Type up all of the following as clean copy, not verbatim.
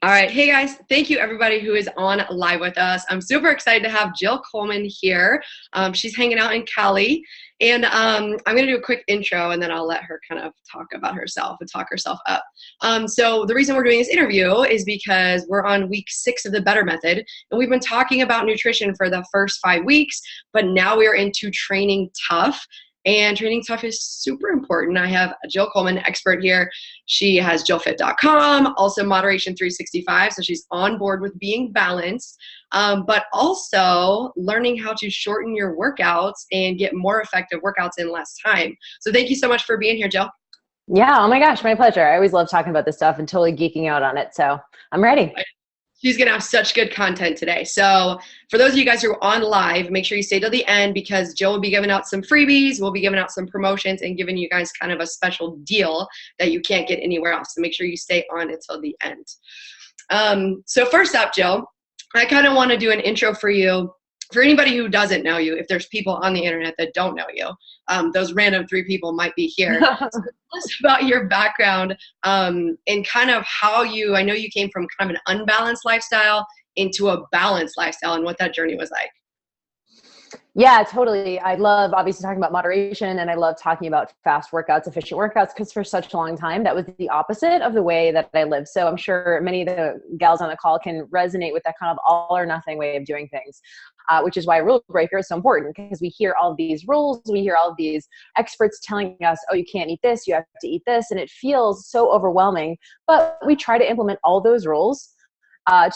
All right. Hey guys, thank you everybody who is on live with us. I'm super excited to have Jill Coleman here. She's hanging out in Cali, and I'm going to do a quick intro and then I'll let her kind of talk about herself and talk herself up. So the reason we're doing this interview is because we're on week 6 of the Better Method, and we've been talking about nutrition for the first 5 weeks, but now we are into training tough. And training tough is super important. I have Jill Coleman, expert here. She has jillfit.com, also Moderation 365. So she's on board with being balanced, but also learning how to shorten your workouts and get more effective workouts in less time. So thank you so much for being here, Jill. Yeah. Oh my gosh. My pleasure. I always love talking about this stuff and totally geeking out on it. So I'm ready. She's going to have such good content today. So for those of you guys who are on live, make sure you stay till the end because Jill will be giving out some freebies. We'll be giving out some promotions and giving you guys kind of a special deal that you can't get anywhere else. So make sure you stay on until the end. So first up, Jill, I kind of want to do an intro for you. For anybody who doesn't know you, if there's people on the internet that don't know you, those random 3 people might be here. So tell us about your background and kind of how I know you came from kind of an unbalanced lifestyle into a balanced lifestyle and what that journey was like. Yeah, totally. I love obviously talking about moderation, and I love talking about fast workouts, efficient workouts, because for such a long time, that was the opposite of the way that I lived. So I'm sure many of the gals on the call can resonate with that kind of all or nothing way of doing things, which is why rule breaker is so important, because we hear all of these rules, we hear all of these experts telling us, oh, you can't eat this, you have to eat this, and it feels so overwhelming. But we try to implement all those rules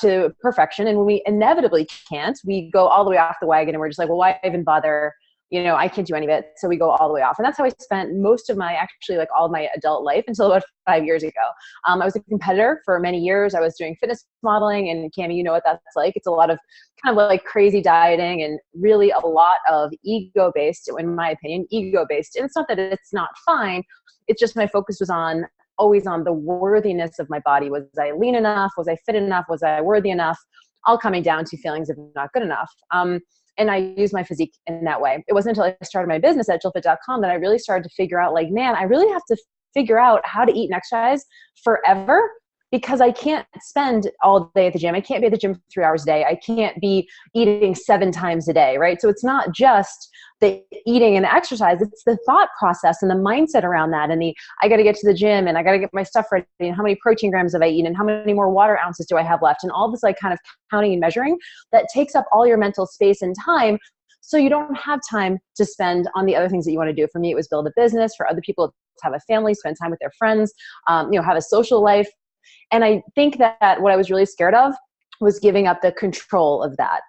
to perfection. And when we inevitably can't, we go all the way off the wagon and we're just like, well, why even bother? You know, I can't do any of it. So we go all the way off. And that's how I spent most of all of my adult life until about 5 years ago. I was a competitor for many years. I was doing fitness modeling, and Cami, you know what that's like. It's a lot of kind of like crazy dieting and really a lot of ego-based, in my opinion, ego-based. And it's not that it's not fine. It's just my focus was always on the worthiness of my body. Was I lean enough? Was I fit enough? Was I worthy enough? All coming down to feelings of not good enough. And I use my physique in that way. It wasn't until I started my business at jillfit.com that I really started to figure out, like, man, I really have to figure out how to eat and exercise forever, because I can't spend all day at the gym. I can't be at the gym for 3 hours a day. I can't be eating 7 times a day, right? So it's not just the eating and the exercise, it's the thought process and the mindset around that. And I got to get to the gym, and I got to get my stuff ready, and how many protein grams have I eaten, and how many more water ounces do I have left? And all this like kind of counting and measuring that takes up all your mental space and time. So you don't have time to spend on the other things that you want to do. For me, it was build a business. For other people, to have a family, spend time with their friends, have a social life. And I think that what I was really scared of was giving up the control of that.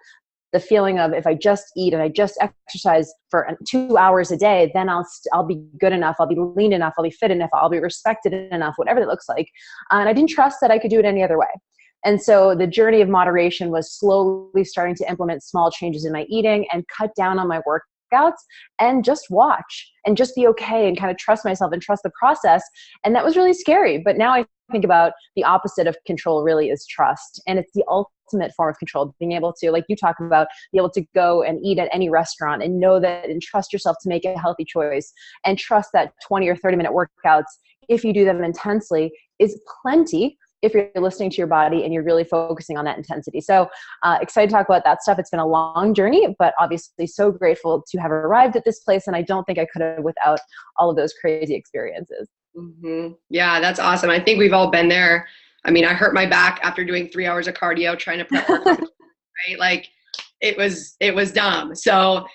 The feeling of, if I just eat and I just exercise for 2 hours a day, then I'll be good enough, I'll be lean enough, I'll be fit enough, I'll be respected enough, whatever that looks like. And I didn't trust that I could do it any other way. And so the journey of moderation was slowly starting to implement small changes in my eating and cut down on my workouts and just watch and just be okay and kind of trust myself and trust the process. And that was really scary. But now I think about the opposite of control really is trust. And it's the ultimate form of control, being able to, like you talk about, be able to go and eat at any restaurant and know that, and trust yourself to make a healthy choice, and trust that 20 or 30-minute workouts, if you do them intensely, is plenty if you're listening to your body and you're really focusing on that intensity. So excited to talk about that stuff. It's been a long journey, but obviously so grateful to have arrived at this place. And I don't think I could have without all of those crazy experiences. Mm-hmm. Yeah, that's awesome. I think we've all been there. I mean, I hurt my back after doing 3 hours of cardio trying to prep work, right? Like it was dumb. So,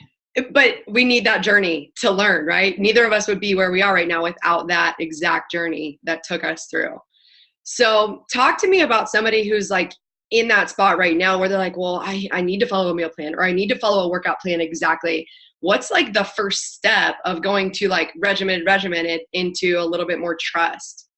but we need that journey to learn, right? Neither of us would be where we are right now without that exact journey that took us through. So talk to me about somebody who's like in that spot right now where they're like, well, I need to follow a meal plan, or I need to follow a workout plan exactly. What's like the first step of going to like regimen it into a little bit more trust?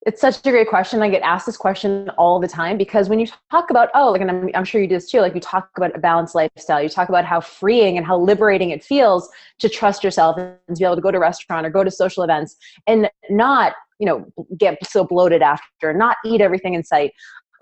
It's such a great question. I get asked this question all the time, because when you talk about, and I'm sure you do this too, like you talk about a balanced lifestyle, you talk about how freeing and how liberating it feels to trust yourself and to be able to go to a restaurant or go to social events and not, get so bloated after, not eat everything in sight.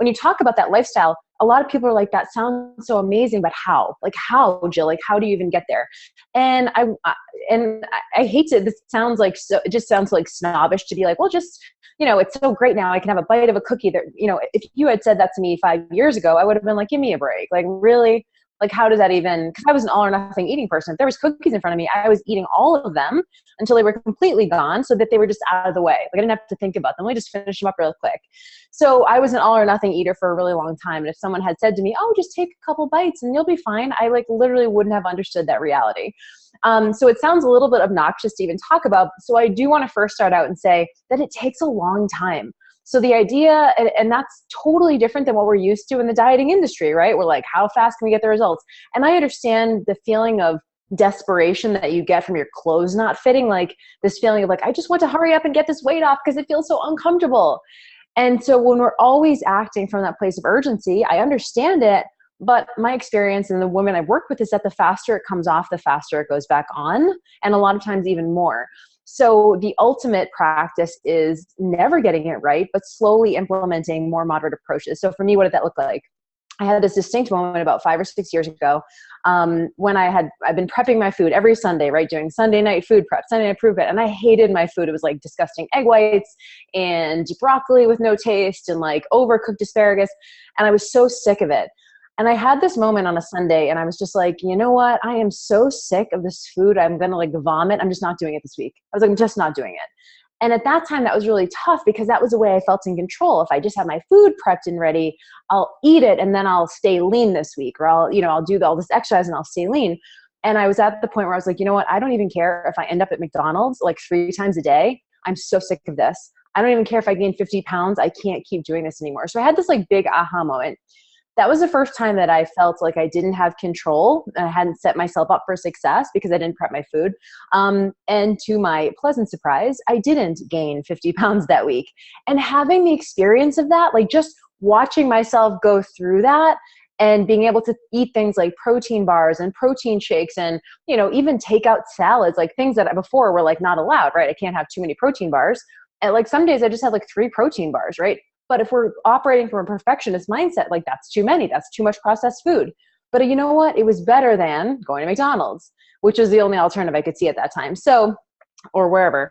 when you talk about that lifestyle, a lot of people are like, that sounds so amazing, but how? Like, how, Jill? Like, how do you even get there? And I hate to, this sounds like, so it just sounds like snobbish to be like, well, just, you know, it's so great now I can have a bite of a cookie. That, you know, if you had said that to me 5 years ago, I would have been like, give me a break. Like, really? Like, how does that even, because I was an all or nothing eating person. If there was cookies in front of me, I was eating all of them until they were completely gone, so that they were just out of the way. Like, I didn't have to think about them. I just finish them up real quick. So I was an all or nothing eater for a really long time. And if someone had said to me, oh, just take a couple bites and you'll be fine, I like literally wouldn't have understood that reality. So it sounds a little bit obnoxious to even talk about. So I do want to first start out and say that it takes a long time. So the idea, and that's totally different than what we're used to in the dieting industry, right? We're like, how fast can we get the results? And I understand the feeling of desperation that you get from your clothes not fitting, like this feeling of like, I just want to hurry up and get this weight off because it feels so uncomfortable. And so when we're always acting from that place of urgency, I understand it. But my experience and the women I've worked with is that the faster it comes off, the faster it goes back on, and a lot of times even more. So the ultimate practice is never getting it right, but slowly implementing more moderate approaches. So for me, what did that look like? I had this distinct moment about 5 or 6 years ago when I've been prepping my food every Sunday, right? Doing Sunday night food prep, Sunday night food prep, and I hated my food. It was like disgusting egg whites and broccoli with no taste and like overcooked asparagus. And I was so sick of it. And I had this moment on a Sunday and I was just like, you know what? I am so sick of this food. I'm going to like vomit. I'm just not doing it this week. I was like, I'm just not doing it. And at that time that was really tough because that was the way I felt in control. If I just have my food prepped and ready, I'll eat it and then I'll stay lean this week, or I'll do all this exercise and I'll stay lean. And I was at the point where I was like, you know what? I don't even care if I end up at McDonald's like 3 times a day. I'm so sick of this. I don't even care if I gain 50 pounds. I can't keep doing this anymore. So I had this like big aha moment. That was the first time that I felt like I didn't have control. I hadn't set myself up for success because I didn't prep my food. And to my pleasant surprise, I didn't gain 50 pounds that week. And having the experience of that, like just watching myself go through that and being able to eat things like protein bars and protein shakes and, you know, even take out salads, like things that before were like not allowed, right? I can't have too many protein bars. And like some days I just had like 3 protein bars, right? But if we're operating from a perfectionist mindset, like that's too many, that's too much processed food. But you know what? It was better than going to McDonald's, which was the only alternative I could see at that time. So, or wherever,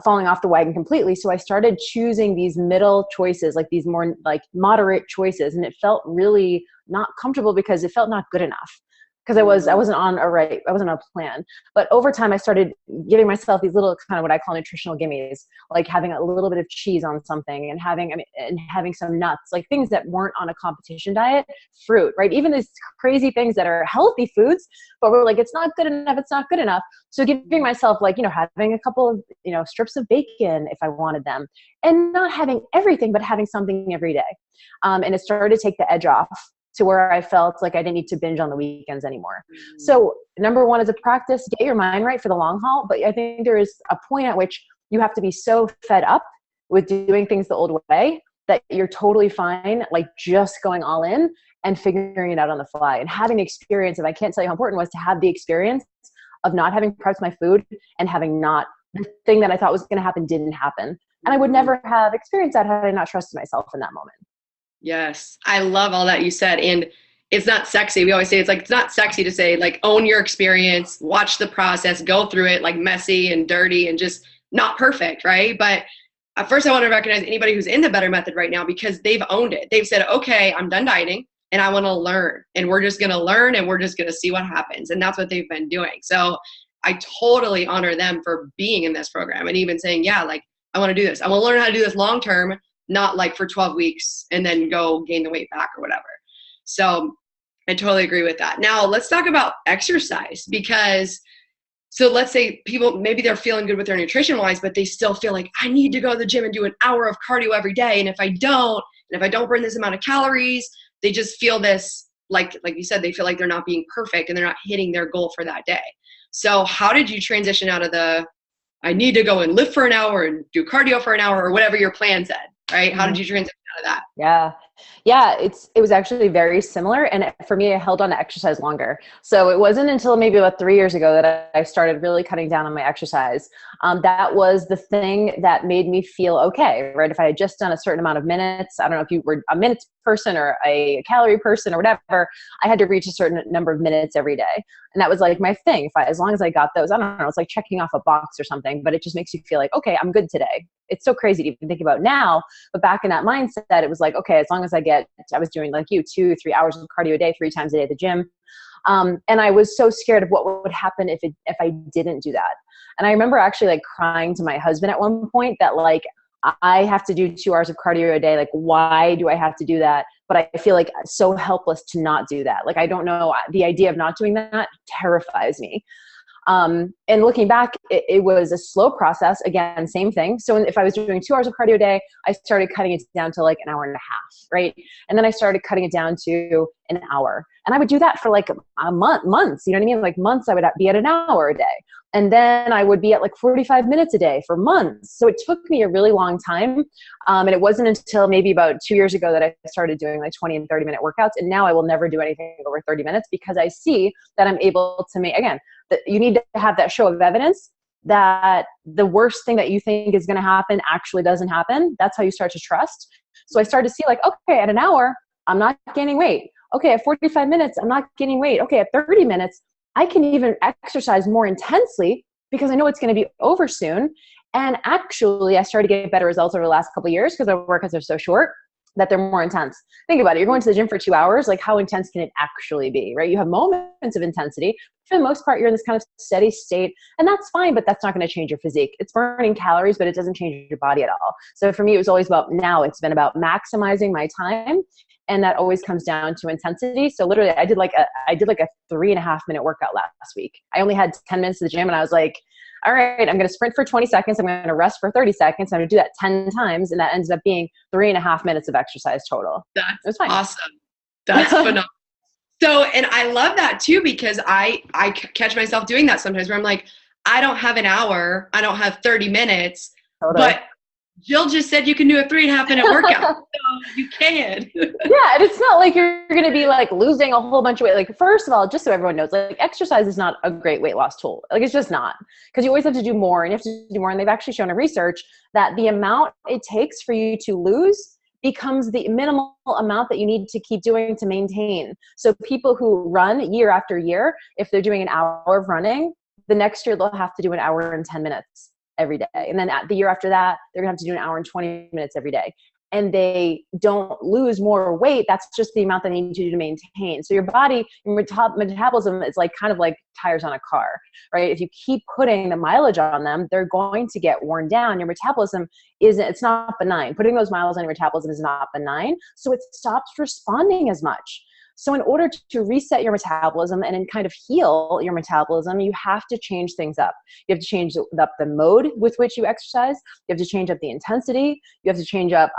falling off the wagon completely. So I started choosing these middle choices, like these more like moderate choices. And it felt really not comfortable because it felt not good enough. Because I wasn't on a plan. But over time, I started giving myself these little kind of what I call nutritional gimmies, like having a little bit of cheese on something and having some nuts, like things that weren't on a competition diet, fruit, right? Even these crazy things that are healthy foods, but we're like, it's not good enough. It's not good enough. So giving myself like, you know, having a couple of, you know, strips of bacon if I wanted them, and not having everything, but having something every day. And it started to take the edge off to where I felt like I didn't need to binge on the weekends anymore. So number one is a practice, get your mind right for the long haul. But I think there is a point at which you have to be so fed up with doing things the old way that you're totally fine, like just going all in and figuring it out on the fly and having the experience of, I can't tell you how important it was to have the experience of not having prepped my food and having not, the thing that I thought was going to happen didn't happen. And I would never have experienced that had I not trusted myself in that moment. Yes. I love all that you said. And it's not sexy. We always say it's not sexy to say like, own your experience, watch the process, go through it like messy and dirty and just not perfect. Right. But first I want to recognize anybody who's in the better method right now because they've owned it. They've said, okay, I'm done dieting and I want to learn, and we're just going to learn and we're just going to see what happens. And that's what they've been doing. So I totally honor them for being in this program and even saying, yeah, like I want to do this. I want to learn how to do this long-term, not like for 12 weeks and then go gain the weight back or whatever. So I totally agree with that. Now let's talk about exercise because so let's say people, maybe they're feeling good with their nutrition wise, but they still feel like I need to go to the gym and do an hour of cardio every day. And if I don't burn this amount of calories, they just feel this, like you said, they feel like they're not being perfect and they're not hitting their goal for that day. So how did you transition out of the, I need to go and lift for an hour and do cardio for an hour or whatever your plan said, right? How did you transition kind of that. Yeah. Yeah. It was actually very similar. And for me, I held on to exercise longer. So it wasn't until maybe about 3 years ago that I started really cutting down on my exercise. That was the thing that made me feel okay, right? If I had just done a certain amount of minutes, I don't know if you were a minutes person or a calorie person or whatever, I had to reach a certain number of minutes every day. And that was like my thing. As long as I got those, I don't know, it's like checking off a box or something, but it just makes you feel like, okay, I'm good today. It's so crazy to even think about now, but back in that mindset, it was like, okay, as long as I was doing like 2-3 hours of cardio a day, 3 times a day at the gym. And I was so scared of what would happen if I didn't do that. And I remember actually like crying to my husband at one point that like, I have to do 2 hours of cardio a day. Like, why do I have to do that? But I feel like so helpless to not do that. Like, I don't know, the idea of not doing that terrifies me. And looking back, it was a slow process. Again, same thing. So if I was doing 2 hours of cardio a day, I started cutting it down to like an hour and a half, right? And then I started cutting it down to an hour. And I would do that for like months, you know what I mean? Like months I would be at an hour a day. And then I would be at like 45 minutes a day for months. So it took me a really long time. And it wasn't until maybe about 2 years ago that I started doing like 20 and 30 minute workouts. And now I will never do anything over 30 minutes because I see that I'm able to make, again, that you need to have that show of evidence that the worst thing that you think is going to happen actually doesn't happen. That's how you start to trust. So I started to see like, okay, at an hour, I'm not gaining weight. Okay, at 45 minutes, I'm not gaining weight. Okay, at 30 minutes, I can even exercise more intensely because I know it's going to be over soon. And actually, I started to get better results over the last couple of years because our workouts are so short that they're more intense. Think about it. You're going to the gym for 2 hours. Like, how intense can it actually be, right? You have moments of intensity. For the most part, you're in this kind of steady state, and that's fine, but that's not going to change your physique. It's burning calories, but it doesn't change your body at all. So for me, it was always it's been about maximizing my time. And that always comes down to intensity. So literally I did like a 3.5 minute workout last week. I only had 10 minutes at the gym and I was like, all right, I'm going to sprint for 20 seconds. I'm going to rest for 30 seconds. I'm going to do that 10 times. And that ends up being 3.5 minutes of exercise total. That's awesome. That's phenomenal. So, and I love that too, because I catch myself doing that sometimes where I'm like, I don't have an hour. I don't have 30 minutes, but Jill just said you can do a 3.5 minute workout. So you can. Yeah. And it's not like you're going to be like losing a whole bunch of weight. Like, first of all, just so everyone knows, like exercise is not a great weight loss tool. Like, it's just not, because you always have to do more and you have to do more. And they've actually shown in research that the amount it takes for you to lose becomes the minimal amount that you need to keep doing to maintain. So people who run year after year, if they're doing an hour of running, the next year they'll have to do an hour and 10 minutes every day. And then the year after that, they're gonna have to do an hour and 20 minutes every day. And they don't lose more weight. That's just the amount that they need to do to maintain. So your body, your metabolism is like kind of like tires on a car, right? If you keep putting the mileage on them, they're going to get worn down. Your metabolism it's not benign. Putting those miles on your metabolism is not benign. So it stops responding as much. So in order to reset your metabolism and then kind of heal your metabolism, you have to change things up. You have to change up the mode with which you exercise. You have to change up the intensity. You have to change up,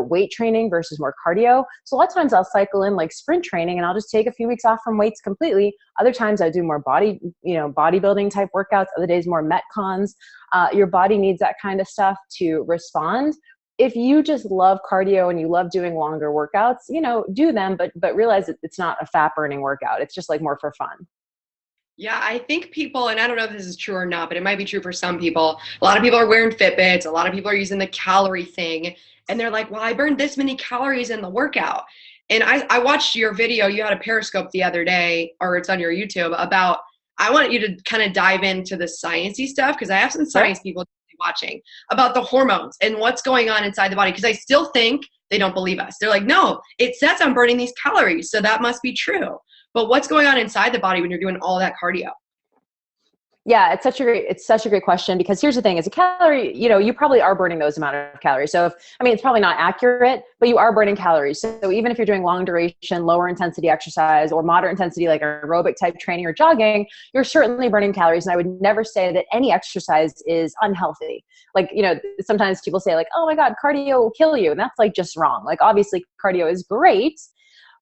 weight training versus more cardio. So a lot of times I'll cycle in like sprint training and I'll just take a few weeks off from weights completely. Other times I do more bodybuilding type workouts. Other days more Metcons. Your body needs that kind of stuff to respond. If you just love cardio and you love doing longer workouts, do them, but realize that it's not a fat burning workout. It's just like more for fun. Yeah, I think people, and I don't know if this is true or not, but it might be true for some people. A lot of people are wearing Fitbits. A lot of people are using the calorie thing. And they're like, well, I burned this many calories in the workout. And I watched your video. You had a Periscope the other day, or it's on your YouTube, about, I want you to kind of dive into the sciencey stuff, because I have some science people watching about the hormones and what's going on inside the body, because I still think they don't believe us. They're like, no, it says I'm burning these calories, so that must be true. But what's going on inside the body when you're doing all that cardio? Yeah, it's such a great question, because here's the thing: as a calorie, you probably are burning those amount of calories. So it's probably not accurate, but you are burning calories. So even if you're doing long duration, lower intensity exercise or moderate intensity, like aerobic type training or jogging, you're certainly burning calories. And I would never say that any exercise is unhealthy. Like, sometimes people say like, oh my God, cardio will kill you. And that's like just wrong. Like, obviously cardio is great.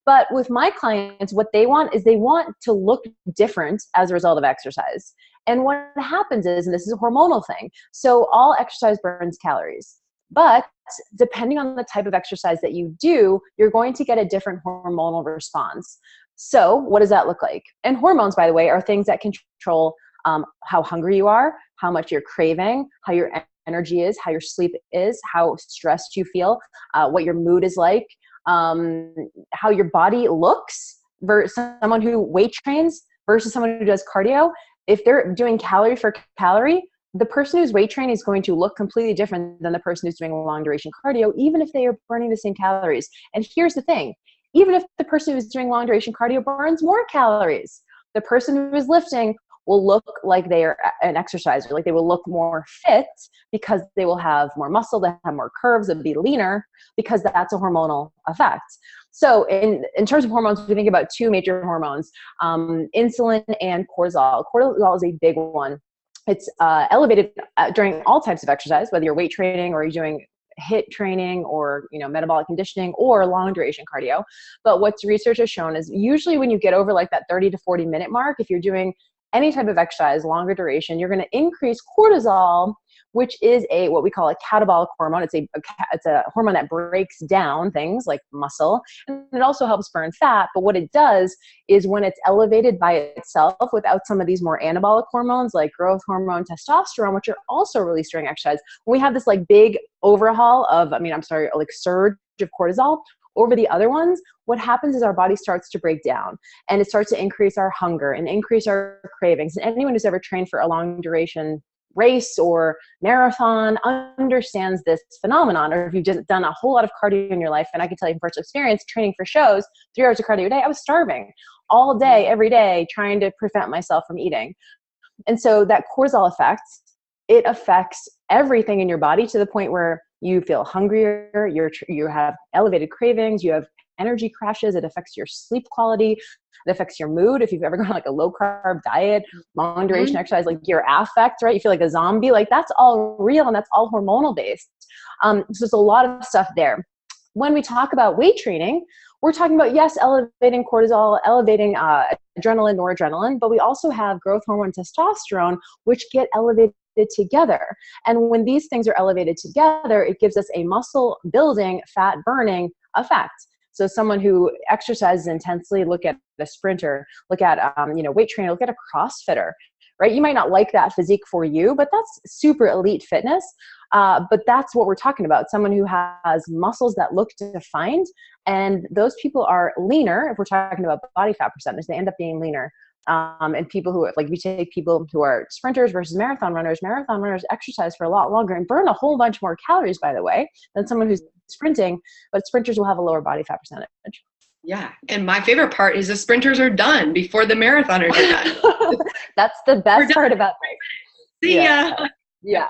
But with my clients, what they want is they want to look different as a result of exercise. And what happens is, and this is a hormonal thing, so all exercise burns calories. But depending on the type of exercise that you do, you're going to get a different hormonal response. So what does that look like? And hormones, by the way, are things that control how hungry you are, how much you're craving, how your energy is, how your sleep is, how stressed you feel, what your mood is like, how your body looks versus someone who weight trains versus someone who does cardio. If they're doing calorie for calorie, the person who's weight training is going to look completely different than the person who's doing long duration cardio, even if they are burning the same calories. And here's the thing, even if the person who's doing long duration cardio burns more calories, the person who is lifting will look like they are an exerciser, like they will look more fit because they will have more muscle, they have more curves, they'll be leaner because that's a hormonal effect. So in terms of hormones, we think about two major hormones, insulin and cortisol. Cortisol is a big one. It's elevated during all types of exercise, whether you're weight training or you're doing HIIT training or metabolic conditioning or long duration cardio. But what's research has shown is usually when you get over like that 30 to 40 minute mark, if you're doing any type of exercise, longer duration, you're going to increase cortisol, which is what we call a catabolic hormone. It's a hormone that breaks down things like muscle, and it also helps burn fat. But what it does is when it's elevated by itself without some of these more anabolic hormones like growth hormone, testosterone, which are also released during exercise, when we have this like big overhaul of, like surge of cortisol over the other ones, what happens is our body starts to break down and it starts to increase our hunger and increase our cravings. And anyone who's ever trained for a long duration race or marathon understands this phenomenon. Or if you've just done a whole lot of cardio in your life, and I can tell you from personal experience, training for shows, 3 hours of cardio a day, I was starving all day, every day, trying to prevent myself from eating. And so that cortisol effect, it affects everything in your body to the point where you feel hungrier, you have elevated cravings, you have energy crashes, it affects your sleep quality, it affects your mood. If you've ever gone on like a low carb diet, long duration exercise, like your affect, right? You feel like a zombie, like that's all real and that's all hormonal based. So there's a lot of stuff there. When we talk about weight training, we're talking about, yes, elevating cortisol, elevating adrenaline, noradrenaline, but we also have growth hormone, testosterone, which get elevated together. And when these things are elevated together, it gives us a muscle building, fat burning effect. So someone who exercises intensely, look at a sprinter, look at weight trainer, look at a CrossFitter, right? You might not like that physique for you, but that's super elite fitness. But that's what we're talking about. Someone who has muscles that look defined, and those people are leaner. If we're talking about body fat percentage, they end up being leaner. And people who, like, we take people who are sprinters versus marathon runners exercise for a lot longer and burn a whole bunch more calories, by the way, than someone who's sprinting, but sprinters will have a lower body fat percentage. Yeah. And my favorite part is the sprinters are done before the marathoners are done. That's the best part about this. See ya. Yeah.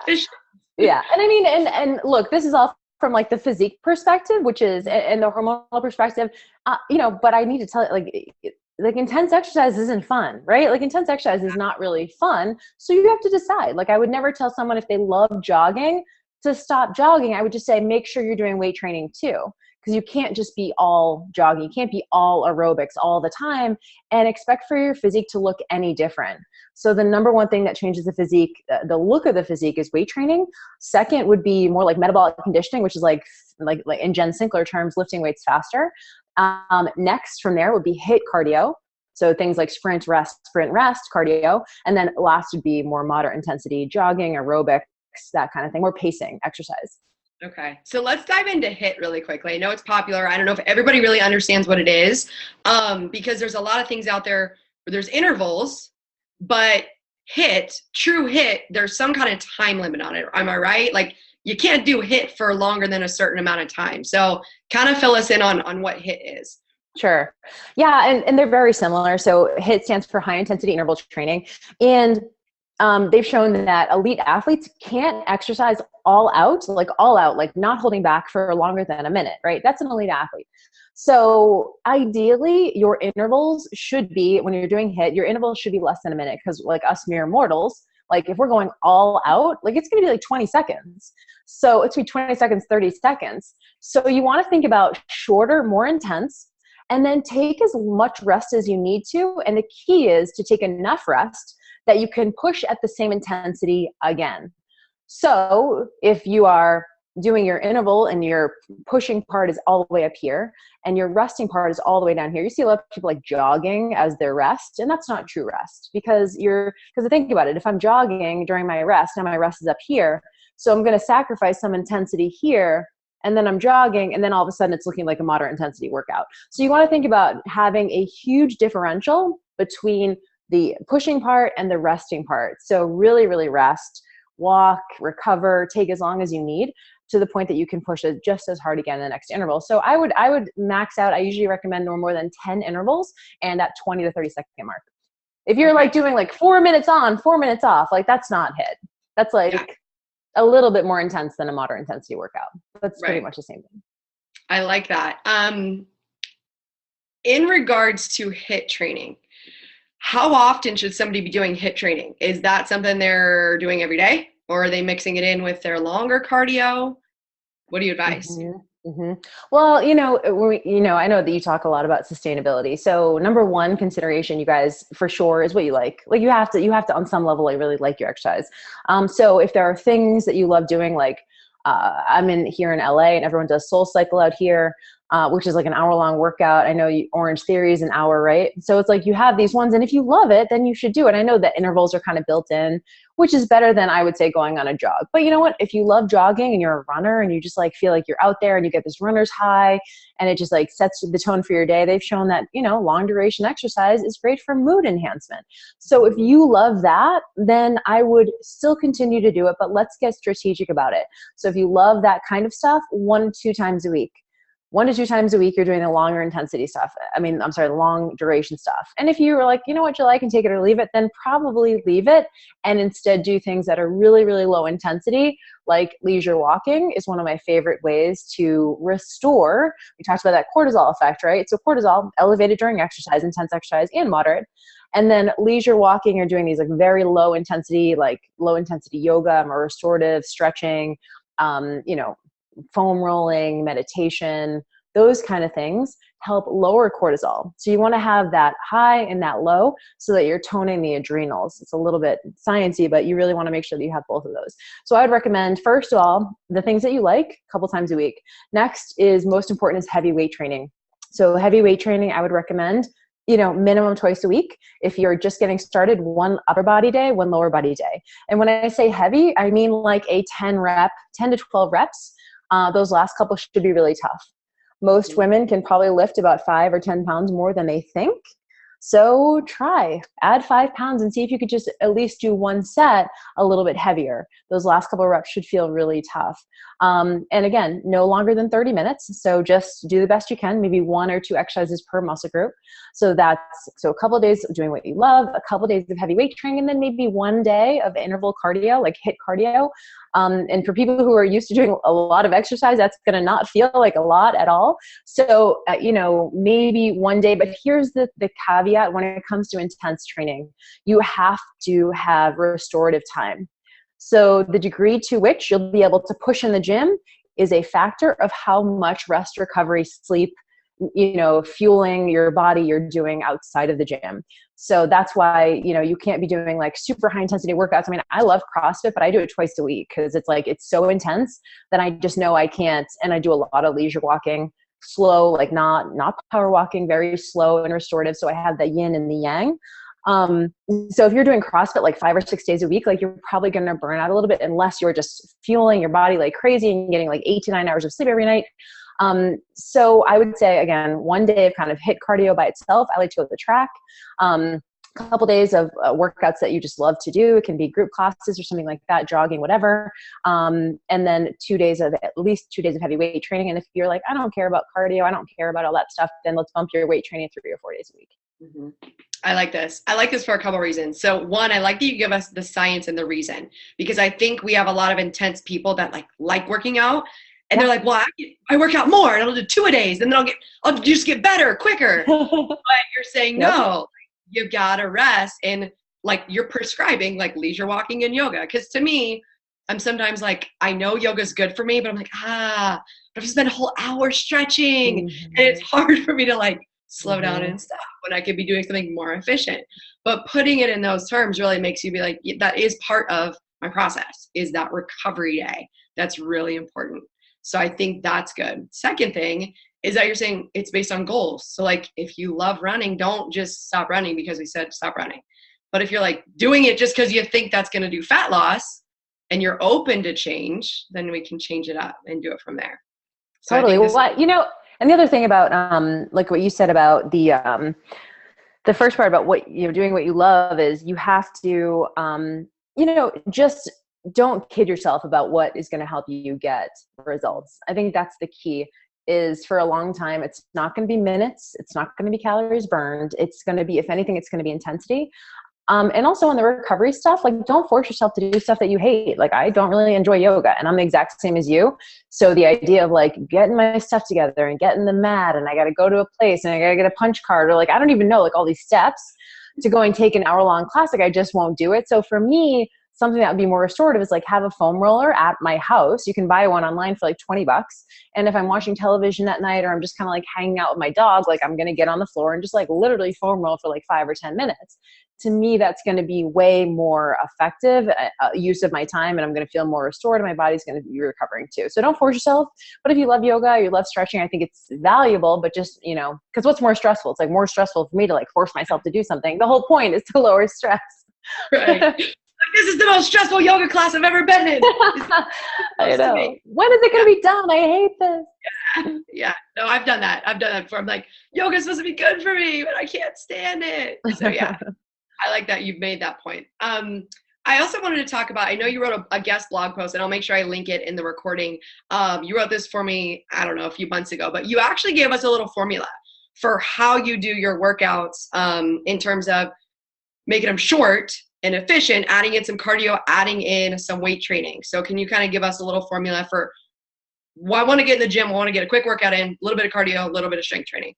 Yeah. And I mean, and look, this is all from like the physique perspective, which is, and the hormonal perspective, but I need to tell you, like intense exercise isn't fun, right? Like intense exercise is not really fun. So you have to decide. Like I would never tell someone if they love jogging to stop jogging. I would just say, make sure you're doing weight training too. Because you can't just be all jogging. You can't be all aerobics all the time and expect for your physique to look any different. So the number one thing that changes the physique, the look of the physique, is weight training. Second would be more like metabolic conditioning, which is like in Jen Sinkler terms, lifting weights faster. Next from there would be HIIT cardio. So things like sprint, rest cardio. And then last would be more moderate intensity, jogging, aerobics, that kind of thing, more pacing exercise. Okay. So let's dive into HIIT really quickly. I know it's popular. I don't know if everybody really understands what it is, because there's a lot of things out there where there's intervals, but true HIIT, there's some kind of time limit on it. Am I right? Like you can't do HIIT for longer than a certain amount of time. So kind of fill us in on what HIIT is. Sure. Yeah. And they're very similar. So HIIT stands for high intensity interval training. And they've shown that elite athletes can't exercise all out, like not holding back for longer than a minute, right? That's an elite athlete. So ideally your intervals should be, when you're doing HIIT, your intervals should be less than a minute. Cause like us mere mortals, like if we're going all out, like it's going to be like 20 seconds. So it's between 20 seconds, 30 seconds. So you want to think about shorter, more intense, and then take as much rest as you need to. And the key is to take enough rest that you can push at the same intensity again. So if you are doing your interval and your pushing part is all the way up here and your resting part is all the way down here. You see a lot of people like jogging as their rest, and that's not true rest because think about it. If I'm jogging during my rest, now my rest is up here. So I'm going to sacrifice some intensity here, and then I'm jogging, and then all of a sudden it's looking like a moderate intensity workout. So you want to think about having a huge differential between the pushing part and the resting part. So really, really rest, walk, recover, take as long as you need to the point that you can push it just as hard again in the next interval. So I would max out. I usually recommend no more than 10 intervals and at 20 to 30-second mark. If you're like doing like 4 minutes on, 4 minutes off, like that's not HIIT. That's like a little bit more intense than a moderate intensity workout. That's pretty much the same thing. I like that. In regards to HIIT training, how often should somebody be doing HIIT training? Is that something they're doing every day, or are they mixing it in with their longer cardio? What do you advise? Well, I know that you talk a lot about sustainability. So number one consideration, you guys, for sure, is what you like. Like you have to on some level, like really like your exercise. So if there are things that you love doing, like I'm here in LA and everyone does Soul Cycle out here, which is like an hour-long workout. I know Orange Theory is an hour, right? So it's like you have these ones, and if you love it, then you should do it. I know that intervals are kind of built in, which is better than I would say going on a jog. But you know what? If you love jogging and you're a runner and you just like feel like you're out there and you get this runner's high and it just like sets the tone for your day, they've shown that, long duration exercise is great for mood enhancement. So if you love that, then I would still continue to do it, but let's get strategic about it. So if you love that kind of stuff, 1 to 2 times a week. 1 to 2 times a week, you're doing the longer intensity stuff. The long duration stuff. And if you were like, you know what, Jill, I can take it or leave it, then probably leave it and instead do things that are really, really low intensity, like leisure walking is one of my favorite ways to restore. We talked about that cortisol effect, right? So cortisol elevated during exercise, intense exercise and moderate. And then leisure walking, you're doing these like very low intensity yoga or restorative stretching, foam rolling, meditation, those kind of things help lower cortisol. So you want to have that high and that low so that you're toning the adrenals. It's a little bit sciencey, but you really want to make sure that you have both of those. So I would recommend, first of all, the things that you like a couple times a week. Next is most important is heavy weight training. So heavy weight training, I would recommend minimum twice a week. If you're just getting started, 1 upper body day, 1 lower body day. And when I say heavy, I mean like a 10 to 12 reps. Those last couple should be really tough. Most women can probably lift about 5 or 10 pounds more than they think. So add 5 pounds and see if you could just at least do 1 set a little bit heavier. Those last couple of reps should feel really tough. And again, no longer than 30 minutes. So just do the best you can, maybe 1 or 2 exercises per muscle group. So a couple of days of doing what you love, a couple of days of heavy weight training, and then maybe 1 day of interval cardio, like HIIT cardio. And for people who are used to doing a lot of exercise, that's going to not feel like a lot at all. So, maybe 1 day, but here's the caveat when it comes to intense training, you have to have restorative time. So the degree to which you'll be able to push in the gym is a factor of how much rest, recovery, sleep, fueling your body you're doing outside of the gym. So that's why, you can't be doing like super high intensity workouts. I love CrossFit, but I do it twice a week because it's so intense that I just know I can't. And I do a lot of leisure walking, slow, like not power walking, very slow and restorative. So I have the yin and the yang. So if you're doing CrossFit like 5 or 6 days a week, like you're probably going to burn out a little bit unless you're just fueling your body like crazy and getting like 8 to 9 hours of sleep every night. So I would say, again, 1 day of kind of HIIT cardio by itself. I like to go to the track. A couple days of workouts that you just love to do. It can be group classes or something like that, jogging, whatever. And then at least 2 days of heavy weight training. And if you're like, I don't care about cardio, I don't care about all that stuff, then let's bump your weight training 3 or 4 days a week. Mm-hmm. I like this. I like this for a couple of reasons. So one, I like that you give us the science and the reason, because I think we have a lot of intense people that like working out. And they're like, well, I work out more and I'll do 2 a days and then I'll just get better quicker. But you're saying, no, you've got to rest. And like you're prescribing like leisure walking and yoga. Cause to me, I'm sometimes like, I know yoga's good for me, but I'm like, but I've spent a whole hour stretching and it's hard for me to like slow down and stop when I could be doing something more efficient. But putting it in those terms really makes you be like, that is part of my process, is that recovery day. That's really important. So I think that's good. Second thing is that you're saying it's based on goals. So like if you love running, don't just stop running because we said stop running. But if you're like doing it just because you think that's going to do fat loss and you're open to change, then we can change it up and do it from there. So Totally. Well, you know, and the other thing about like what you said about the first part about what you're doing, what you love, is you have to you know, just don't kid yourself about what is going to help you get results. I think that's the key. Is for a long time, it's not going to be minutes. It's not going to be calories burned. It's going to be, if anything, it's going to be intensity. And also on the recovery stuff, like don't force yourself to do stuff that you hate. Like I don't really enjoy yoga and I'm the exact same as you. So the idea of like getting my stuff together and getting the mat and I got to go to a place and I got to get a punch card or like, I don't even know, like all these steps to go and take an hour-long class. Like I just won't do it. So for me, something that would be more restorative is like have a foam roller at my house. You can buy one online for like $20. And if I'm watching television at night or I'm just kind of like hanging out with my dog, like I'm going to get on the floor and just like literally foam roll for like 5 or 10 minutes. To me, that's going to be way more effective use of my time, and I'm going to feel more restored and my body's going to be recovering too. So don't force yourself. But if you love yoga, you love stretching, I think it's valuable, but just, you know, because what's more stressful? It's like more stressful for me to like force myself to do something. The whole point is to lower stress. Right. This is the most stressful yoga class I've ever been in. I know. When is it going to be done? I hate this. Yeah. No, I've done that. I've done that before. I'm like, yoga's supposed to be good for me, but I can't stand it. So yeah, I like that you've made that point. I also wanted to talk about, I know you wrote a guest blog post, and I'll make sure I link it in the recording. You wrote this for me, I don't know, a few months ago, but you actually gave us a little formula for how you do your workouts in terms of making them short and efficient, adding in some cardio, adding in some weight training. So can you kind of give us a little formula for, well, I want to get in the gym, I want to get a quick workout in, a little bit of cardio, a little bit of strength training?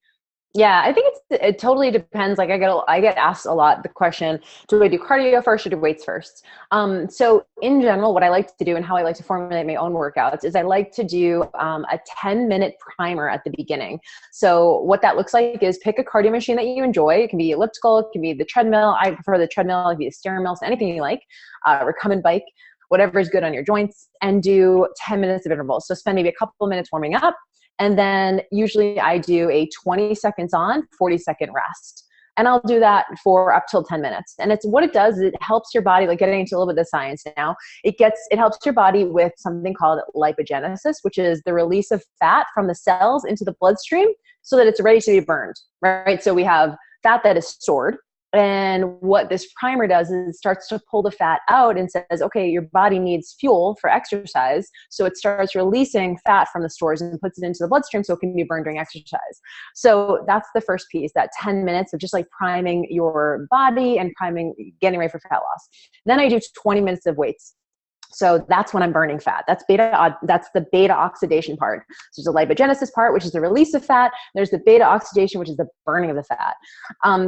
Yeah, I think it totally depends. Like I get asked a lot the question, do I do cardio first or do weights first? So in general, what I like to do and how I like to formulate my own workouts is I like to do a 10-minute primer at the beginning. So what that looks like is pick a cardio machine that you enjoy. It can be elliptical, it can be the treadmill. I prefer the treadmill, it can be the stair mills, anything you like, recumbent bike, whatever is good on your joints, and do 10 minutes of intervals. So spend maybe a couple minutes warming up. And then usually I do a 20 seconds on, 40-second rest. And I'll do that for up till 10 minutes. And it's what it does is it helps your body, like getting into a little bit of the science now, it helps your body with something called lipogenesis, which is the release of fat from the cells into the bloodstream so that it's ready to be burned, right? So we have fat that is stored. And what this primer does is it starts to pull the fat out and says, okay, your body needs fuel for exercise. So it starts releasing fat from the stores and puts it into the bloodstream so it can be burned during exercise. So that's the first piece, that 10 minutes of just like priming your body and getting ready for fat loss. Then I do 20 minutes of weights. So that's when I'm burning fat. That's the beta oxidation part. So there's a lipogenesis part, which is the release of fat. There's the beta oxidation, which is the burning of the fat.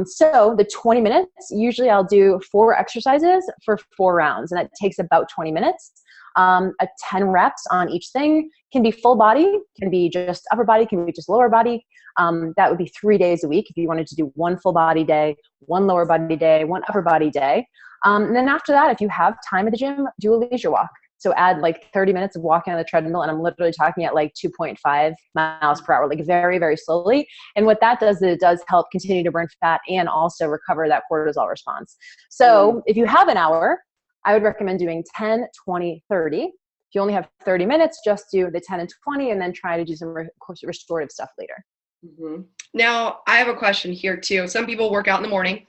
So the 20 minutes, usually I'll do 4 exercises for 4 rounds, and that takes about 20 minutes. 10 reps on each thing. Can be full body, can be just upper body, can be just lower body. That would be 3 days a week if you wanted to do 1 full body day, 1 lower body day, 1 upper body day. And then after that, if you have time at the gym, do a leisure walk. So add like 30 minutes of walking on the treadmill, and I'm literally talking at like 2.5 miles per hour, like very, very slowly. And what that does is it does help continue to burn fat and also recover that cortisol response. So if you have an hour, I would recommend doing 10, 20, 30. If you only have 30 minutes, just do the 10 and 20 and then try to do some restorative stuff later. Mm-hmm. Now, I have a question here too. Some people work out in the morning.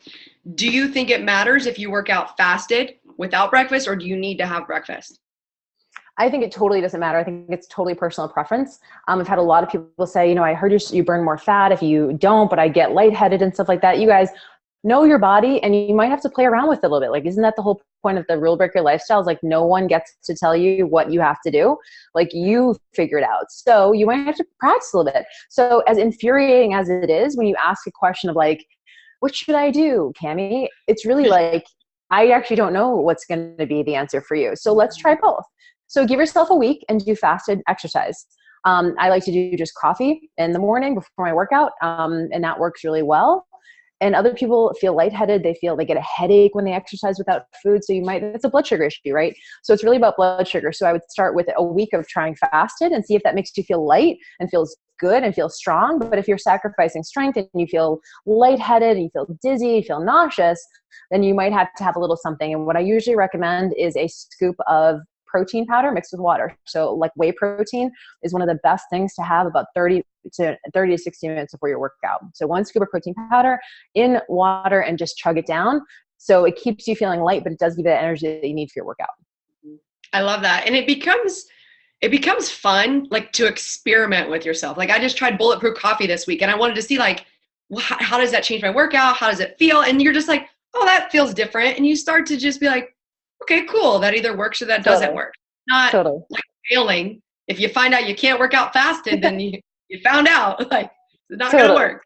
Do you think it matters if you work out fasted without breakfast, or do you need to have breakfast? I think it totally doesn't matter. I think it's totally personal preference. I've had a lot of people say, you know, I heard you burn more fat if you don't, but I get lightheaded and stuff like that. You guys know your body, and you might have to play around with it a little bit. Like, isn't that the whole point of the rule breaker lifestyle? Is like no one gets to tell you what you have to do. Like, you figure it out. So you might have to practice a little bit. So as infuriating as it is, when you ask a question of like, what should I do, Cami? It's really like, I actually don't know what's going to be the answer for you. So let's try both. So give yourself a week and do fasted exercise. I like to do just coffee in the morning before my workout, and that works really well. And other people feel lightheaded. They get a headache when they exercise without food. So it's a blood sugar issue, right? So it's really about blood sugar. So I would start with a week of trying fasted and see if that makes you feel light and feels good and feel strong. But if you're sacrificing strength and you feel lightheaded and you feel dizzy, you feel nauseous, then you might have to have a little something. And what I usually recommend is a scoop of protein powder mixed with water. So like whey protein is one of the best things to have about 30 to 60 minutes before your workout. So 1 scoop of protein powder in water and just chug it down. So it keeps you feeling light, but it does give you the energy that you need for your workout. I love that. And it becomes fun, like to experiment with yourself. Like I just tried bulletproof coffee this week and I wanted to see like, how does that change my workout? How does it feel? And you're just like, oh, that feels different. And you start to just be like, okay, cool. That either works or that doesn't work. Not like failing. If you find out you can't work out fasted, then you found out like it's not going to work.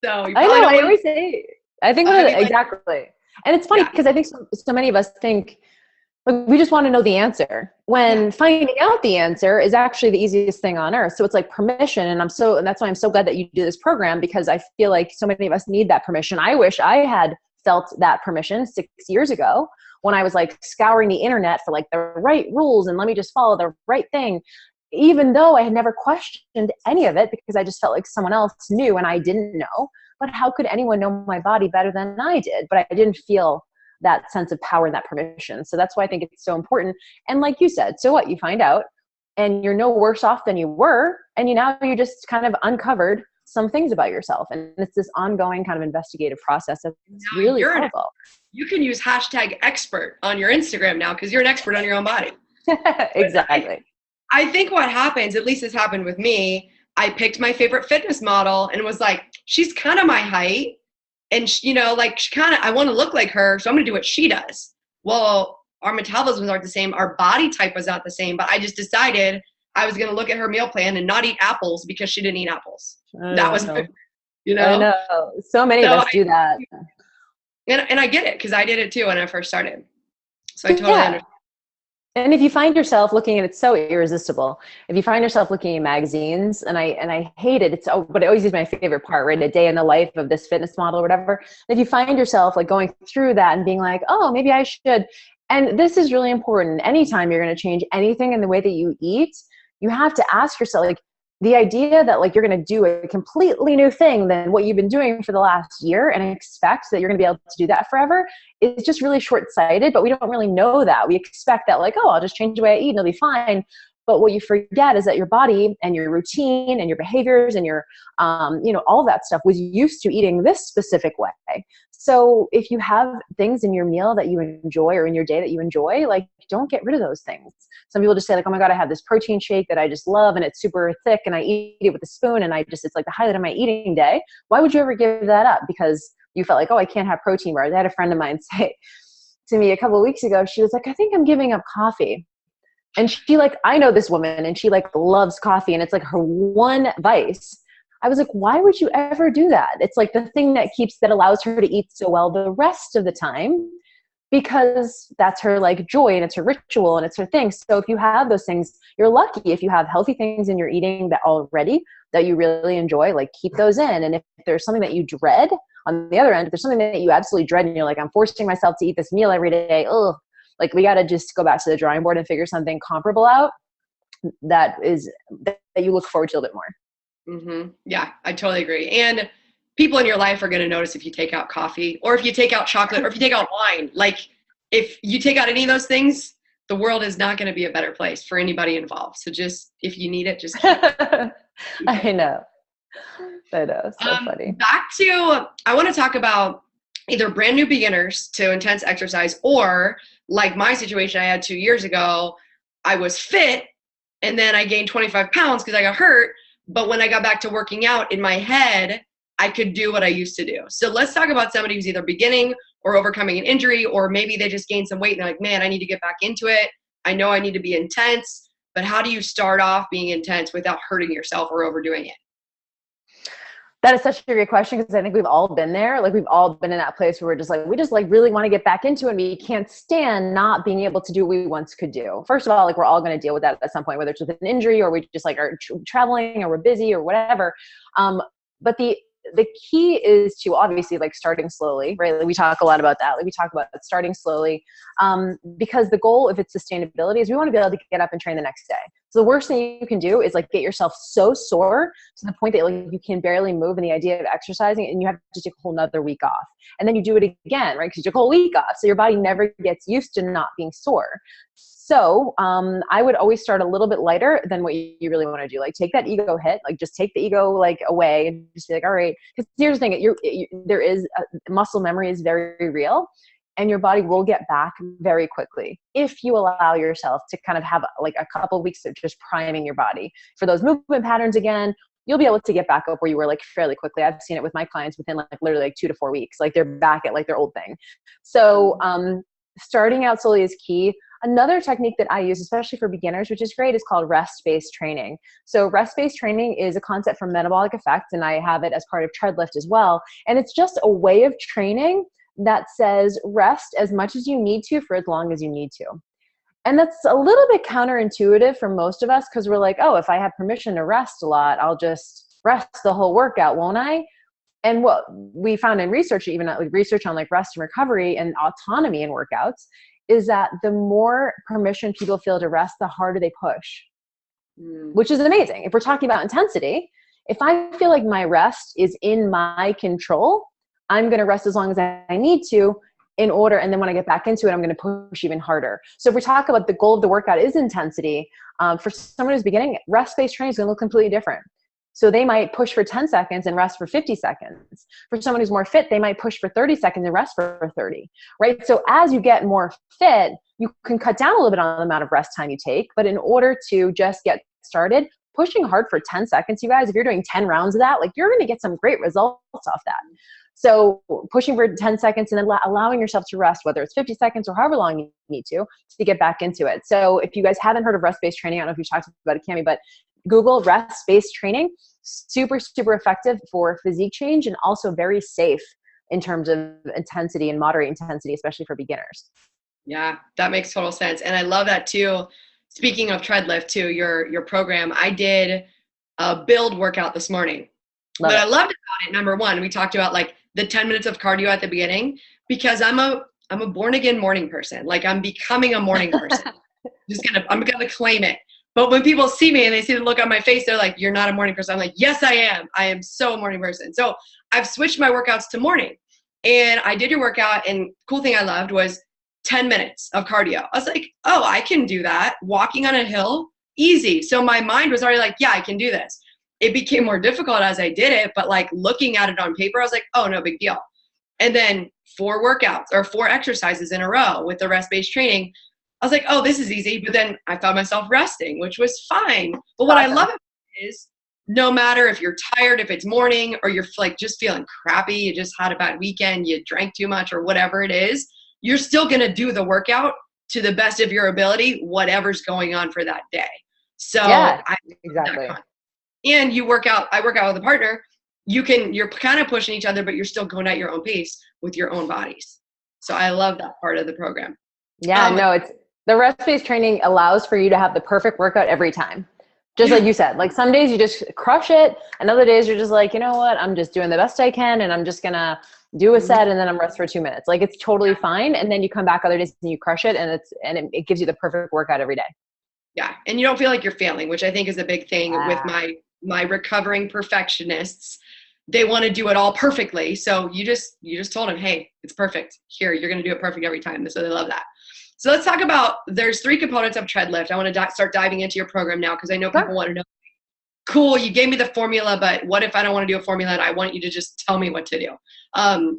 So you probably I always say, I think exactly. And it's funny because I think so many of us think like we just want to know the answer when finding out the answer is actually the easiest thing on earth. So it's like permission. And that's why I'm so glad that you do this program, because I feel like so many of us need that permission. I wish I had felt that permission 6 years ago when I was like scouring the internet for like the right rules and let me just follow the right thing, even though I had never questioned any of it because I just felt like someone else knew and I didn't know. But how could anyone know my body better than I did? But I didn't feel that sense of power and that permission. So that's why I think it's so important. And like you said, so what? You find out and you're no worse off than you were. And you just kind of uncovered some things about yourself. And it's this ongoing kind of investigative process that's really powerful. You can use #expert on your Instagram now because you're an expert on your own body. Exactly. I think what happens, at least this happened with me, I picked my favorite fitness model and was like, she's kind of my height. And, I want to look like her. So I'm going to do what she does. Well, our metabolisms aren't the same. Our body type was not the same. But I just decided I was going to look at her meal plan and not eat apples because she didn't eat apples. That was, I know. So many of us do that. And I get it because I did it too when I first started. So I totally understand. And if you find yourself looking at it's so irresistible. If you find yourself looking at magazines, and I hate it, but it always is my favorite part, right? A day in the life of this fitness model or whatever. If you find yourself like going through that and being like, oh, maybe I should. And this is really important. Anytime you're going to change anything in the way that you eat, you have to ask yourself, like, the idea that like you're going to do a completely new thing than what you've been doing for the last year and expect that you're going to be able to do that forever is just really short-sighted, but we don't really know that. We expect that like, oh, I'll just change the way I eat and it'll be fine. But what you forget is that your body and your routine and your behaviors and your, all that stuff was used to eating this specific way. So if you have things in your meal that you enjoy or in your day that you enjoy, like don't get rid of those things. Some people just say like, oh my God, I have this protein shake that I just love and it's super thick and I eat it with a spoon and it's like the highlight of my eating day. Why would you ever give that up? Because you felt like, oh, I can't have protein bars. I had a friend of mine say to me a couple of weeks ago, she was like, I think I'm giving up coffee. And she I know this woman and she loves coffee and it's like her one vice. I was like, why would you ever do that? It's like the thing that allows her to eat so well the rest of the time because that's her joy and it's her ritual and it's her thing. So if you have those things, you're lucky if you have healthy things in your eating that you really enjoy, keep those in. And if there's something that you dread on the other end, if there's something that you absolutely dread and you're like, I'm forcing myself to eat this meal every day. Ugh. We got to just go back to the drawing board and figure something comparable out that you look forward to a little bit more. Mm-hmm. Yeah, I totally agree. And people in your life are going to notice if you take out coffee or if you take out chocolate or if you take out wine. If you take out any of those things, the world is not going to be a better place for anybody involved. So just, if you need it, just keep it. I know. So funny. I want to talk about either brand new beginners to intense exercise or like my situation I had 2 years ago, I was fit and then I gained 25 pounds because I got hurt. But when I got back to working out in my head, I could do what I used to do. So let's talk about somebody who's either beginning or overcoming an injury, or maybe they just gained some weight and they're like, man, I need to get back into it. I know I need to be intense, but how do you start off being intense without hurting yourself or overdoing it? That is such a great question because I think we've all been there. We've all been in that place where we just really want to get back into it and we can't stand not being able to do what we once could do. First of all, we're all going to deal with that at some point, whether it's with an injury or we just are traveling or we're busy or whatever. But the key is to obviously like starting slowly, right? Like we talk a lot about that. Like we talk about starting slowly, because the goal, if it's sustainability, is we want to be able to get up and train the next day. So the worst thing you can do is like get yourself so sore to the point that like you can barely move, and the idea of exercising, and you have to take a whole nother week off. And then you do it again, right? Because you took a whole week off. So your body never gets used to not being sore. So I would always start a little bit lighter than what you really want to do. Like take that ego hit, like just take the ego like away and just be like, all right. Because here's the thing, there is muscle memory is very real, and your body will get back very quickly if you allow yourself to kind of have like a couple of weeks of just priming your body for those movement patterns again. You'll be able to get back up where you were like fairly quickly. I've seen it with my clients within like literally like 2 to 4 weeks. Like they're back at like their old thing. So starting out slowly is key. Another technique that I use, especially for beginners, which is great, is called rest-based training. So rest-based training is a concept from Metabolic Effect, and I have it as part of Treadlift as well. And it's just a way of training that says rest as much as you need to for as long as you need to. And that's a little bit counterintuitive for most of us, because we're like, oh, if I have permission to rest a lot, I'll just rest the whole workout, won't I? And what we found in research, even research on like rest and recovery and autonomy in workouts, is that the more permission people feel to rest, the harder they push, which is amazing. If we're talking about intensity, if I feel like my rest is in my control, I'm going to rest as long as I need to in order. And then when I get back into it, I'm going to push even harder. So if we talk about the goal of the workout is intensity, for someone who's beginning, rest-based training is going to look completely different. So they might push for 10 seconds and rest for 50 seconds. For someone who's more fit, they might push for 30 seconds and rest for 30, right? So as you get more fit, you can cut down a little bit on the amount of rest time you take. But in order to just get started, pushing hard for 10 seconds, you guys, if you're doing 10 rounds of that, like you're going to get some great results off that. So pushing for 10 seconds and then allowing yourself to rest, whether it's 50 seconds or however long you need to get back into it. So if you guys haven't heard of rest-based training, I don't know if you talked about it, Cami, but Google rest-based training. Super, super effective for physique change, and also very safe in terms of intensity and moderate intensity, especially for beginners. Yeah, that makes total sense. And I love that too. Speaking of Treadlift too, your program, I did a build workout this morning. What I loved about it, number one, we talked about like the 10 minutes of cardio at the beginning, because I'm a born again morning person. Like I'm becoming a morning person. I'm gonna claim it. But when people see me and they see the look on my face, they're like, you're not a morning person. I'm like, yes, I am. I am so a morning person. So I've switched my workouts to morning. And I did your workout, and cool thing I loved was 10 minutes of cardio. I was like, oh, I can do that. Walking on a hill, easy. So my mind was already like, yeah, I can do this. It became more difficult as I did it, but like looking at it on paper, I was like, oh, no big deal. And then 4 exercises in a row with the rest-based training, I was like, oh, this is easy. But then I found myself resting, which was fine. But what I love about it is no matter if you're tired, if it's morning, or you're like just feeling crappy, you just had a bad weekend, you drank too much, or whatever it is, you're still going to do the workout to the best of your ability, whatever's going on for that day. So yeah, exactly. And I work out with a partner. You're kind of pushing each other, but you're still going at your own pace with your own bodies. So I love that part of the program. Yeah, it's the rest-based training allows for you to have the perfect workout every time. Just like you said, like some days you just crush it, and other days you're just like, you know what, I'm just doing the best I can, and I'm just gonna do a set, and then I'm rest for 2 minutes. Like it's totally fine. And then you come back other days and you crush it, and it gives you the perfect workout every day. Yeah, and you don't feel like you're failing, which I think is a big thing with my recovering perfectionists. They want to do it all perfectly. So you just told them, hey, it's perfect. Here, you're gonna do it perfect every time. So they love that. So let's talk about, there's 3 components of Treadlift. I want to start diving into your program now, because I know people want to know, cool, you gave me the formula, but what if I don't want to do a formula and I want you to just tell me what to do?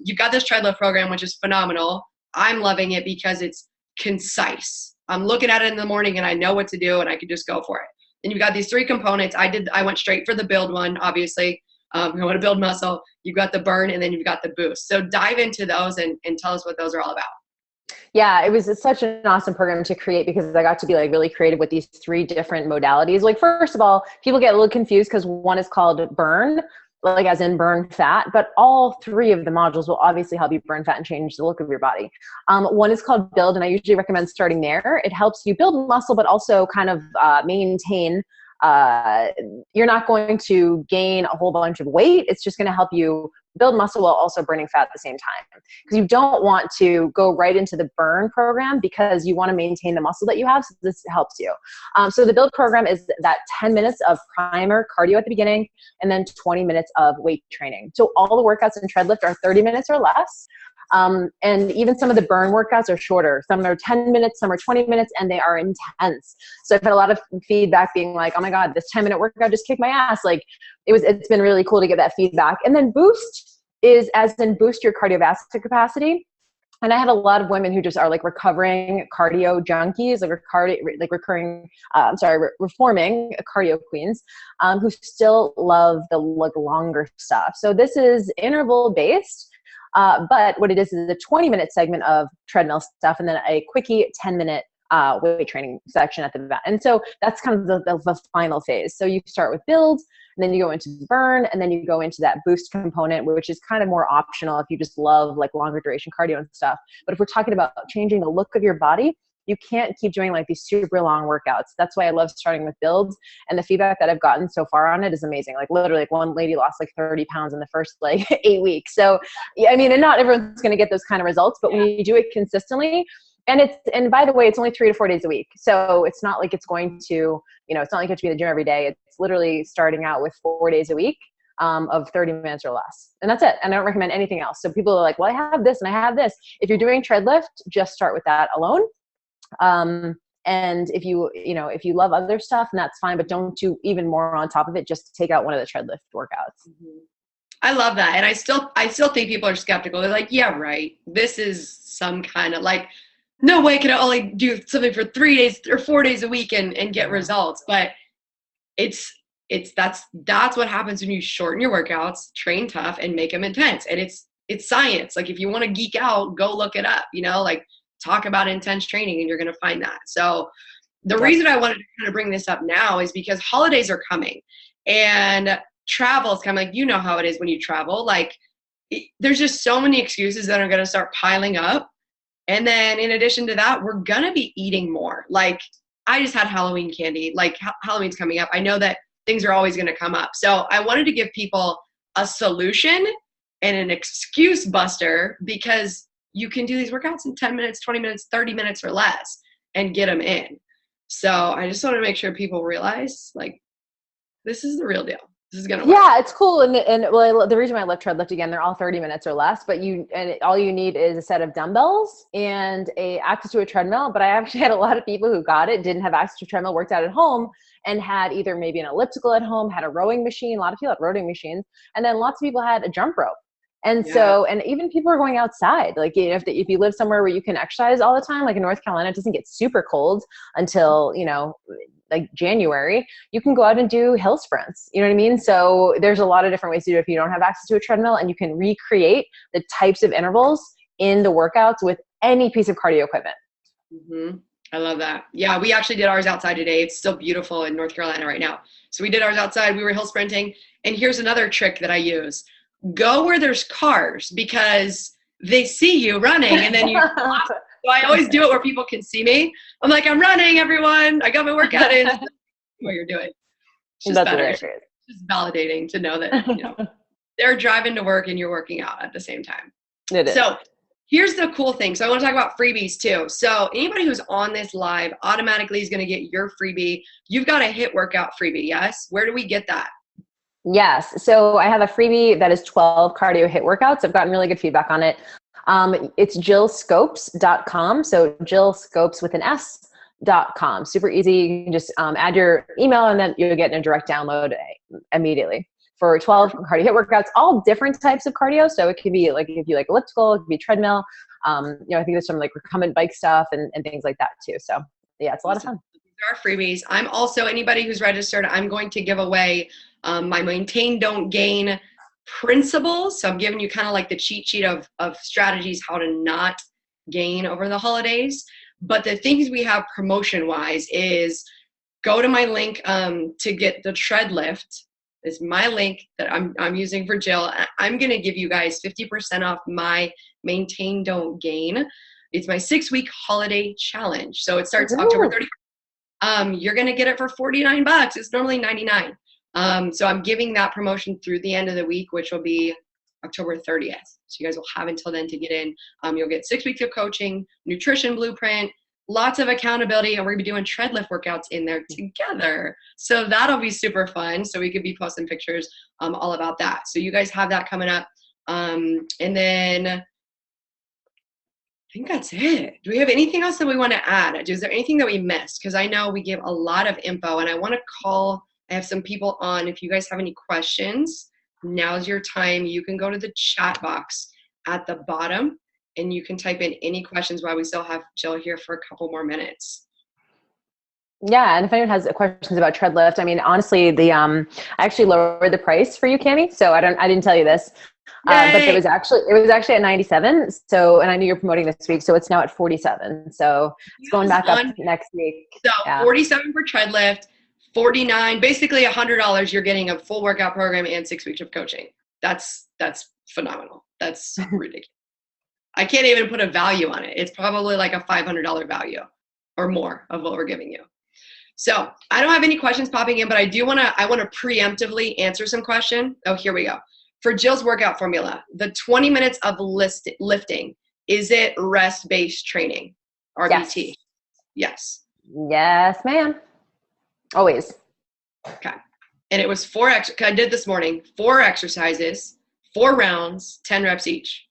You've got this Treadlift program, which is phenomenal. I'm loving it because it's concise. I'm looking at it in the morning and I know what to do and I can just go for it. And you've got these 3 components. I went straight for the build one, obviously. I want to build muscle. You've got the burn, and then you've got the boost. So dive into those and tell us what those are all about. Yeah, it was such an awesome program to create, because I got to be like really creative with these 3 different modalities. Like, first of all, people get a little confused because one is called burn, like as in burn fat, but all 3 of the modules will obviously help you burn fat and change the look of your body. One is called build, and I usually recommend starting there. It helps you build muscle, but also kind of maintain you're not going to gain a whole bunch of weight. It's just going to help you build muscle while also burning fat at the same time. Because you don't want to go right into the burn program because you want to maintain the muscle that you have. So this helps you. So the build program is that 10 minutes of primer cardio at the beginning and then 20 minutes of weight training. So all the workouts in treadlift are 30 minutes or less. And even some of the burn workouts are shorter. Some are 10 minutes, some are 20 minutes, and they are intense. So I've had a lot of feedback being like, oh my God, this 10-minute workout just kicked my ass. Like it's been really cool to get that feedback. And then boost is as in boost your cardiovascular capacity. And I have a lot of women who just are like recovering cardio junkies, reforming cardio queens, who still love the longer stuff. So this is interval based. But what it is a 20-minute segment of treadmill stuff and then a quickie 10-minute weight training section at the back. And so that's kind of the final phase. So you start with build, and then you go into burn, and then you go into that boost component, which is kind of more optional if you just love like longer duration cardio and stuff. But if we're talking about changing the look of your body, you can't keep doing like these super long workouts. That's why I love starting with builds. And the feedback that I've gotten so far on it is amazing. Like literally like one lady lost like 30 pounds in the first like 8 weeks. So yeah, I mean, and not everyone's going to get those kind of results, but when you do it consistently, and by the way, it's only 3 to 4 days a week. So it's not like it's going to, it's not like you have to be in the gym every day. It's literally starting out with 4 days a week of 30 minutes or less. And that's it. And I don't recommend anything else. So people are like, well, I have this and I have this. If you're doing treadlift, just start with that alone. And if you love other stuff, and that's fine, but don't do even more on top of it. Just take out one of the treadlift workouts. Mm-hmm. I love that. And I still think people are skeptical. They're like, yeah, right. This is some kind of like, no way can I only do something for 3 days or 4 days a week and get results. But that's what happens when you shorten your workouts, train tough, and make them intense. And it's science. Like if you want to geek out, go look it up, like talk about intense training and you're going to find that. So the reason I wanted to kind of bring this up now is because holidays are coming and travel is coming. Like, you know how it is when you travel, like there's just so many excuses that are going to start piling up. And then in addition to that, we're going to be eating more. Like I just had Halloween candy, like Halloween's coming up. I know that things are always going to come up. So I wanted to give people a solution and an excuse buster because you can do these workouts in 10 minutes, 20 minutes, 30 minutes or less and get them in. So I just want to make sure people realize like, this is the real deal. This is going to work. Yeah, it's cool. And the reason why I love treadlift, again, they're all 30 minutes or less, but all you need is a set of dumbbells and access to a treadmill. But I actually had a lot of people who got it, didn't have access to a treadmill, worked out at home and had either maybe an elliptical at home, had a rowing machine. A lot of people had rowing machines. And then lots of people had a jump rope. And so, and even people are going outside, like if you live somewhere where you can exercise all the time, like in North Carolina, it doesn't get super cold until, like January, you can go out and do hill sprints. You know what I mean? So there's a lot of different ways to do it if you don't have access to a treadmill, and you can recreate the types of intervals in the workouts with any piece of cardio equipment. Mm-hmm. I love that. Yeah, we actually did ours outside today. It's still beautiful in North Carolina right now. So we did ours outside. We were hill sprinting. And here's another trick that I use. Go where there's cars because they see you running and then you so I always do it where people can see me. I'm like, I'm running, everyone. I got my workout in. What you're doing. It's just better. It's just validating to know that they're driving to work and you're working out at the same time. It is. So here's the cool thing. So I want to talk about freebies too. So anybody who's on this live automatically is going to get your freebie. You've got a HIIT workout freebie, yes? Where do we get that? Yes. So I have a freebie that is 12 cardio HIIT workouts. I've gotten really good feedback on it. It's jillscopes.com. So Jill Scopes with an S.com. Super easy. You can just add your email and then you'll get a direct download immediately for 12 cardio HIIT workouts, all different types of cardio. So it could be like, if you like elliptical, it could be treadmill. I think there's some like recumbent bike stuff and things like that too. So yeah, it's a lot of fun. There are freebies. I'm also, anybody who's registered, I'm going to give away my maintain, don't gain principles. So I'm giving you kind of like the cheat sheet of strategies, how to not gain over the holidays. But the things we have promotion wise is go to my link to get the tread lift. Is my link that I'm using for Jill. I'm going to give you guys 50% off my maintain, don't gain. It's my 6-week holiday challenge. So it starts October 31st. you're going to get it for $49. It's normally $99. So I'm giving that promotion through the end of the week, which will be October 30th. So you guys will have until then to get in. You'll get 6 weeks of coaching, nutrition blueprint, lots of accountability, and we're gonna be doing tread lift workouts in there together. So that'll be super fun. So we could be posting pictures all about that. So you guys have that coming up. And then I think that's it. Do we have anything else that we want to add? Is there anything that we missed? Because I know we gave a lot of info, and I want to I have some people on. If you guys have any questions, now's your time. You can go to the chat box at the bottom and you can type in any questions while we still have Jill here for a couple more minutes. Yeah, and if anyone has questions about tread lift, I mean, honestly, I actually lowered the price for you, Cami. So I didn't tell you this, but it was actually at 97. So, and I knew you're promoting this week, so it's now at 47. So it's going back up next week. So yeah. 47 for tread lift, 49, basically $100. You're getting a full workout program and 6 weeks of coaching. That's phenomenal. That's ridiculous. I can't even put a value on it. It's probably like a $500 value or more of what we're giving you. So I don't have any questions popping in, but I want to preemptively answer some question. Oh, here we go. For Jill's workout formula, the 20 minutes of lifting, is it rest-based training, RBT? Yes. Yes, ma'am. Always. Okay. And it was I did this morning, 4 exercises, 4 rounds, 10 reps each.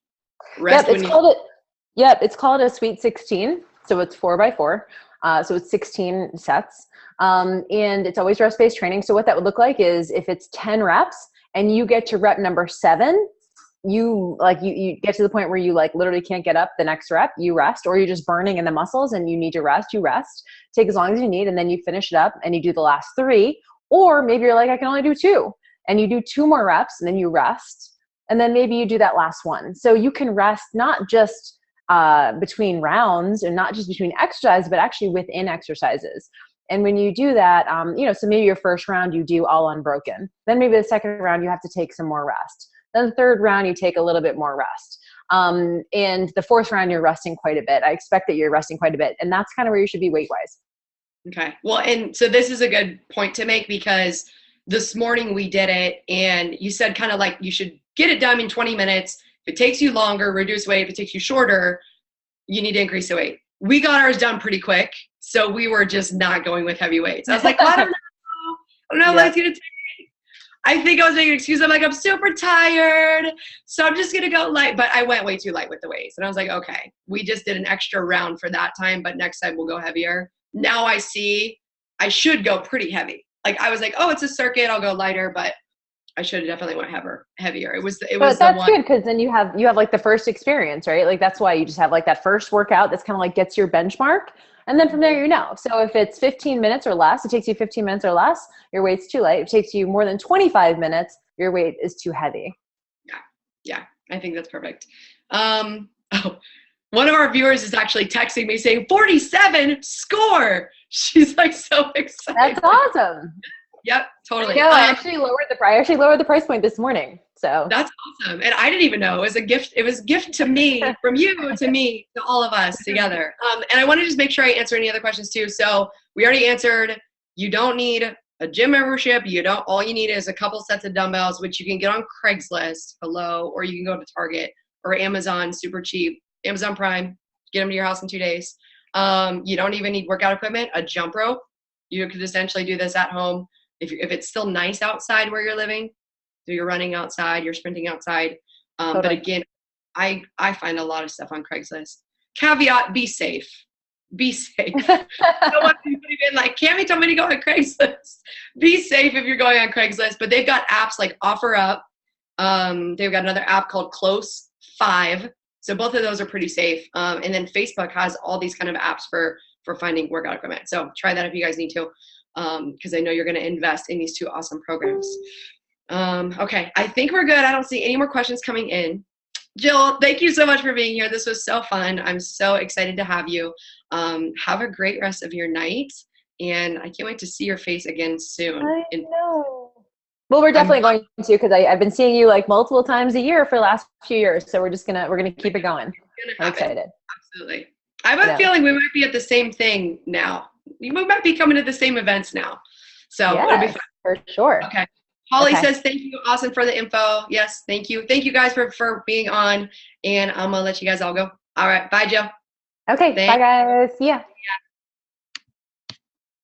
It's called a Sweet 16. So it's 4x4. So it's 16 sets. And it's always rest-based training. So what that would look like is if it's 10 reps and you get to rep number 7, you get to the point where you like literally can't get up the next rep, you rest, or you're just burning in the muscles and you need to rest, you rest, take as long as you need, and then you finish it up and you do the last 3. Or maybe you're like, I can only do 2, and you do 2 more reps and then you rest. And then maybe you do that last one. So you can rest not just between rounds and not just between exercises, but actually within exercises. And when you do that, so maybe your first round you do all unbroken. Then maybe the second round you have to take some more rest. Then the third round you take a little bit more rest. And the 4th round you're resting quite a bit. I expect that you're resting quite a bit. And that's kind of where you should be weight-wise. Okay. Well, and so this is a good point to make because this morning we did it and you said kind of like you should get it done in 20 minutes. If it takes you longer, reduce weight. If it takes you shorter, you need to increase the weight. We got ours done pretty quick. So we were just not going with heavy weights. I was like, I don't know what it's going to take. I think I was making an excuse. I'm like, I'm super tired. So I'm just going to go light. But I went way too light with the weights. And I was like, okay, we just did an extra round for that time. But next time we'll go heavier. Now I see I should go pretty heavy. Like I was like, oh, it's a circuit. I'll go lighter. But I should have definitely went heavier. It was that's good because then you have like the first experience, right? Like that's why you just have like that first workout that's kind of like gets your benchmark. And then from there, So if it's 15 minutes or less, it takes you 15 minutes or less, your weight's too light. If it takes you more than 25 minutes, your weight is too heavy. Yeah. I think that's perfect. One of our viewers is actually texting me saying 47 score. She's like so excited. That's awesome. Yep, totally. No, I actually lowered the price point this morning. So that's awesome. And I didn't even know. It was a gift. It was a gift to me, from you to me, to all of us together. And I want to just make sure I answer any other questions too. So we already answered, you don't need a gym membership. All you need is a couple sets of dumbbells, which you can get on Craigslist, or you can go to Target or Amazon, super cheap. Amazon Prime, get them to your house in 2 days. You don't even need workout equipment, a jump rope. You could essentially do this at home. If it's still nice outside where you're living, so you're running outside, you're sprinting outside. Totally. But again, I find a lot of stuff on Craigslist. Caveat, be safe. Be safe. No one can even like, Cami told me to go on Craigslist. Be safe if you're going on Craigslist. But they've got apps like OfferUp. They've got another app called Close 5. So both of those are pretty safe. And then Facebook has all these kind of apps for finding workout equipment. So try that if you guys need to. Because I know you're going to invest in these 2 awesome programs. Okay, I think we're good. I don't see any more questions coming in. Jill, thank you so much for being here. This was so fun. I'm so excited to have you. Have a great rest of your night. And I can't wait to see your face again soon. I know. Well, we're definitely going to, because I've been seeing you like multiple times a year for the last few years. So we're gonna keep it going. I'm excited. Absolutely. I have a feeling we might be at the same thing now. you might be coming to the same events now. So it'll be fun. For sure. Okay. Holly says, thank you. Awesome for the info. Yes. Thank you. Thank you guys for being on, and I'm going to let you guys all go. All right. Bye, Jill. Okay. Bye guys. See ya.